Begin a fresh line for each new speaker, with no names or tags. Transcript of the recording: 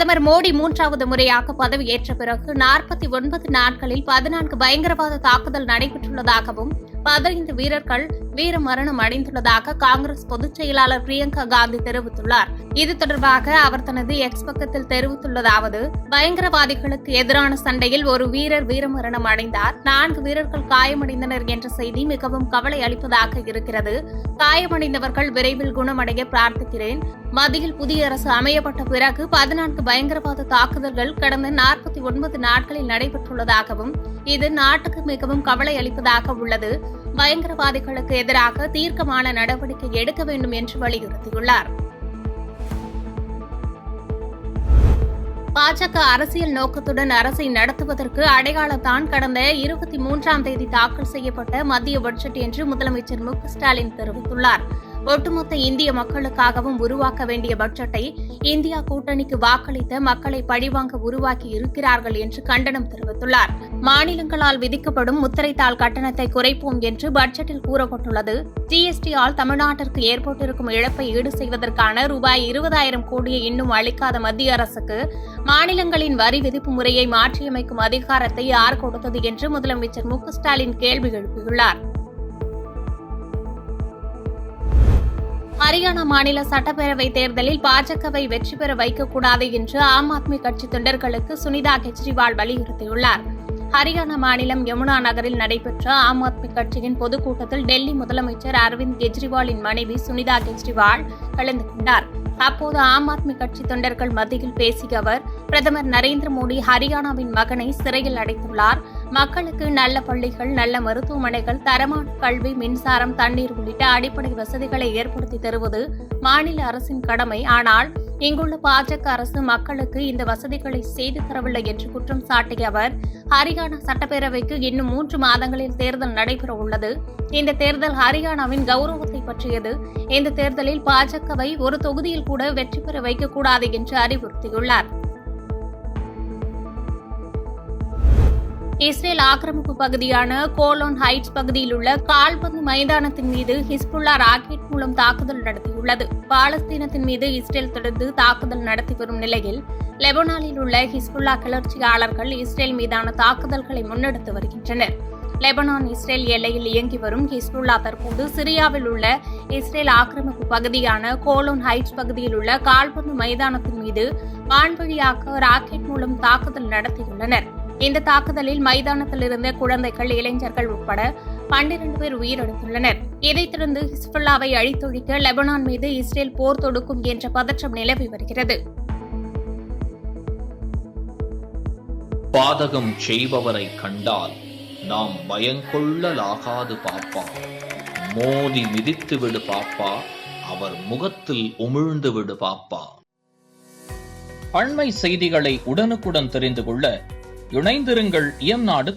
பிரதமர் மோடி 3வது முறையாக பதவியேற்ற பிறகு 49 நாட்களில் 14 பயங்கரவாத தாக்குதல் நடைபெற்றுள்ளதாகவும் 15 வீரர்கள் வீரமரணம் அடைந்துள்ளதாக காங்கிரஸ் பொதுச் செயலாளர் பிரியங்கா காந்தி தெரிவித்துள்ளார். இது தொடர்பாக அவர் தனது எக்ஸ் பக்கத்தில் தெரிவித்துள்ளதாவது: பயங்கரவாதிகளுக்கு எதிரான சண்டையில் ஒரு வீரர் வீரமரணம் அடைந்தார், 4 வீரர்கள் காயமடைந்தனர் என்ற செய்தி மிகவும் கவலை அளிப்பதாக இருக்கிறது. காயமடைந்தவர்கள் விரைவில் குணமடைய பிரார்த்திக்கிறேன். மத்தியில் புதிய அரசு அமையப்பட்ட பிறகு 14 பயங்கரவாத தாக்குதல்கள் கடந்த 49 நாட்களில் நடைபெற்றுள்ளதாகவும் இது நாட்டுக்கு மிகவும் கவலை அளிப்பதாக உள்ளது. பயங்கரவாதிகளுக்கு எதிராக தீர்க்கமான நடவடிக்கை எடுக்க வேண்டும் என்று வலியுறுத்தியுள்ளார். பாஜக அரசியல் நோக்கத்துடன் அரசை நடத்துவதற்கு அடையாளத்தான் கடந்த 23ஆம் தேதி தாக்கல் செய்யப்பட்ட மத்திய பட்ஜெட் என்று முதலமைச்சர் மு க ஸ்டாலின் தெரிவித்துள்ளார். ஒட்டுமொத்த இந்திய மக்களுக்காகவும் உருவாக்க வேண்டிய பட்ஜெட்டை இந்தியா கூட்டணிக்கு வாக்களித்த மக்களை பழிவாங்க உருவாக்கி இருக்கிறார்கள் என்று கண்டனம் தெரிவித்துள்ளார். மாநிலங்களால் விதிக்கப்படும் முத்திரைத்தாள் கட்டணத்தை குறைப்போம் என்று பட்ஜெட்டில் கூறப்பட்டுள்ளது. ஜிஎஸ்டியால் தமிழ்நாட்டிற்கு ஏற்பட்டிருக்கும் இழப்பை ஈடு செய்வதற்கான ரூபாய் 20,000 கோடியை இன்னும் அளிக்காத மத்திய அரசுக்கு மாநிலங்களின் வரி விதிப்பு முறையை மாற்றியமைக்கும் அதிகாரத்தை யார் கொடுத்தது என்று முதலமைச்சர் மு க ஸ்டாலின் கேள்வி எழுப்பியுள்ளார். ஹரியானா மாநில சட்டப்பேரவை தேர்தலில் பாஜகவை வெற்றி பெற வைக்கக்கூடாது என்று ஆம் ஆத்மி கட்சி தொண்டர்களுக்கு சுனிதா கெஜ்ரிவால் வலியுறுத்தியுள்ளார். ஹரியானா மாநிலம் யமுனா நகரில் நடைபெற்ற ஆம் ஆத்மி கட்சியின் பொதுக்கூட்டத்தில் டெல்லி முதலமைச்சர் அரவிந்த் கெஜ்ரிவாலின் மனைவி சுனிதா கெஜ்ரிவால் கலந்து கொண்டார். அப்போது ஆம் ஆத்மி கட்சி தொண்டர்கள் மத்தியில் பேசிய அவர், பிரதமர் நரேந்திர மோடி ஹரியானாவின் மகனை சிறையில் அடைத்துள்ளார். மக்களுக்கு நல்ல பள்ளிகள், நல்ல மருத்துவமனைகள், தரமான கல்வி, மின்சாரம், தண்ணீர் உள்ளிட்ட அடிப்படை வசதிகளை ஏற்படுத்தி தருவது மாநில அரசின் கடமை. ஆனால் இங்குள்ள பாஜக அரசு மக்களுக்கு இந்த வசதிகளை செய்து தரவில்லை என்று குற்றம் சாட்டிய அவர், ஹரியானா சட்டப்பேரவைக்கு இன்னும் 3 மாதங்களில் தேர்தல் நடைபெற உள்ளது. இந்த தேர்தல் ஹரியானாவின் கௌரவத்தை பற்றியது. இந்த தேர்தலில் பாஜகவை ஒரு தொகுதியில் கூட வெற்றி பெற வைக்கக்கூடாது என்று அறிவுறுத்தியுள்ளார். இஸ்ரேல் ஆக்கிரமிப்பு பகுதியான கோலோன் ஹைட்ஸ் பகுதியில் உள்ள கால்பந்து மைதானத்தின் மீது ஹிஸ்புல்லா ராக்கெட் மூலம் தாக்குதல் நடத்தியுள்ளது. பாலஸ்தீனத்தின் மீது இஸ்ரேல் தொடர்ந்து தாக்குதல் நடத்தி வரும் நிலையில் லெபனானில் உள்ள ஹிஸ்புல்லா கிளர்ச்சியாளர்கள் இஸ்ரேல் மீதான தாக்குதல்களை முன்னெடுத்து வருகின்றனர். லெபனான் இஸ்ரேல் எல்லையில் இயங்கி வரும் ஹிஸ்புல்லா தற்போது சிரியாவில் உள்ள இஸ்ரேல் ஆக்கிரமிப்பு பகுதியான கோலோன் ஹைட்ஸ் பகுதியில் உள்ள கால்பந்து மைதானத்தின் மீது வான்வழியாக ராக்கெட் மூலம் தாக்குதல் நடத்தியுள்ளனர். இந்த தாக்குதலில் மைதானத்தில் இருந்த குழந்தைகள், இளைஞர்கள் உட்பட 12 பேர் உயிரிழந்துள்ளனர். இதைத் தொடர்ந்து ஹிஸ்புல்லாவை அழித்தொழிக்க லெபனான் மீது இஸ்ரேல் போர் தொடுக்கும் என்ற பதற்றம் நிலவி வருகிறது.
பாதகம் செய்பவரை கண்டால் நாம் பயங்கொள்ளலாகாது பாப்பா, மோதி மிதித்து விடு பாப்பா, அவர் முகத்தில் உமிழ்ந்து விடு பாப்பா. அண்மை செய்திகளை உடனுக்குடன் தெரிந்து கொள்ள இணைந்திருங்கள் இயம்நாடு.